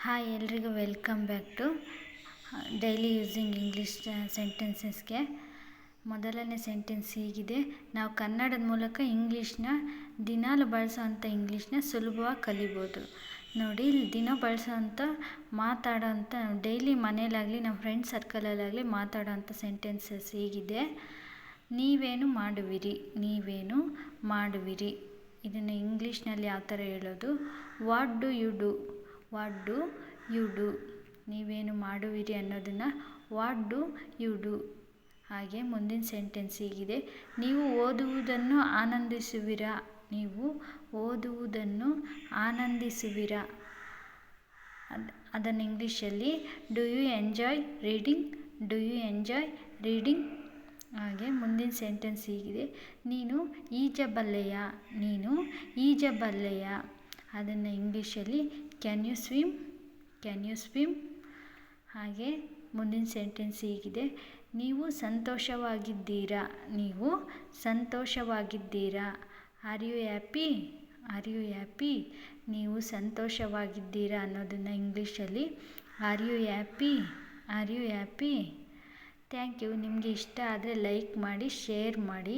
Hi ಎಲ್ರಿಗೂ welcome back to daily using English ಸೆಂಟೆನ್ಸಸ್ಗೆ. ಮೊದಲನೇ ಸೆಂಟೆನ್ಸ್ ಹೀಗಿದೆ: ನಾವು ಕನ್ನಡದ ಮೂಲಕ ಇಂಗ್ಲೀಷ್ನ ದಿನಾಲು ಬಳಸೋವಂಥ ಇಂಗ್ಲೀಷ್ನ ಸುಲಭವಾಗಿ ಕಲಿಬೋದು. ನೋಡಿ, ಇಲ್ಲಿ ದಿನ ಬಳಸೋವಂಥ ಮಾತಾಡೋವಂಥ ಡೈಲಿ ಮನೇಲಾಗಲಿ ನಮ್ಮ ಫ್ರೆಂಡ್ ಸರ್ಕಲಲ್ಲಾಗಲಿ ಮಾತಾಡೋವಂಥ ಸೆಂಟೆನ್ಸಸ್ ಹೀಗಿದೆ: ನೀವೇನು ಮಾಡುವಿರಿ, ನೀವೇನು ಮಾಡುವಿರಿ. ಇದನ್ನು ಇಂಗ್ಲೀಷ್ನಲ್ಲಿ ಯಾವ ಥರ ಹೇಳೋದು? What do you do, what do you do. ನೀವೇನು ಮಾಡುವಿರಿ ಅನ್ನೋದನ್ನು ವಾಟ್ ಡು ಯು ಡೂ. ಹಾಗೆ ಮುಂದಿನ ಸೆಂಟೆನ್ಸ್ ಹೀಗಿದೆ: ನೀವು ಓದುವುದನ್ನು ಆನಂದಿಸುವಿರಾ, ನೀವು ಓದುವುದನ್ನು ಆನಂದಿಸುವಿರಾ. ಅದನ್ನು ಇಂಗ್ಲೀಷಲ್ಲಿ do you enjoy reading, do you enjoy reading. ಹಾಗೆ ಮುಂದಿನ ಸೆಂಟೆನ್ಸ್ ಹೀಗಿದೆ: ನೀನು ಈಜಬಲ್ಲೆಯಾ, ನೀನು ಈಜಬಲ್ಲೆಯಾ. ಅದನ್ನು ಇಂಗ್ಲೀಷಲ್ಲಿ can you swim, can you swim. ಹಾಗೆ ಮುಂದಿನ ಸೆಂಟೆನ್ಸ್ ಹೀಗಿದೆ: ನೀವು ಸಂತೋಷವಾಗಿದ್ದೀರಾ, ನೀವು ಸಂತೋಷವಾಗಿದ್ದೀರಾ. Are you happy, are you happy. ನೀವು ಸಂತೋಷವಾಗಿದ್ದೀರಾ ಅನ್ನೋದನ್ನು ಇಂಗ್ಲೀಷಲ್ಲಿ are you happy, are you happy. Thank you. ನಿಮಗೆ ಇಷ್ಟ ಆದರೆ ಲೈಕ್ ಮಾಡಿ, ಶೇರ್ ಮಾಡಿ.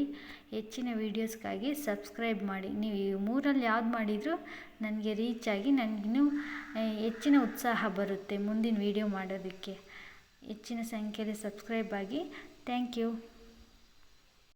ಹೆಚ್ಚಿನ ವೀಡಿಯೋಸ್ಗಾಗಿ ಸಬ್ಸ್ಕ್ರೈಬ್ ಮಾಡಿ. ನೀವು ಈ ಮೂರಲ್ಲಿ ಯಾವ್ದು ಮಾಡಿದರೂ ನನಗೆ ರೀಚ್ ಆಗಿ ನನಗಿನ್ನೂ ಹೆಚ್ಚಿನ ಉತ್ಸಾಹ ಬರುತ್ತೆ ಮುಂದಿನ ವೀಡಿಯೋ ಮಾಡೋದಕ್ಕೆ. ಹೆಚ್ಚಿನ ಸಂಖ್ಯೆಯಲ್ಲಿ ಸಬ್ಸ್ಕ್ರೈಬ್ ಆಗಿ. Thank you.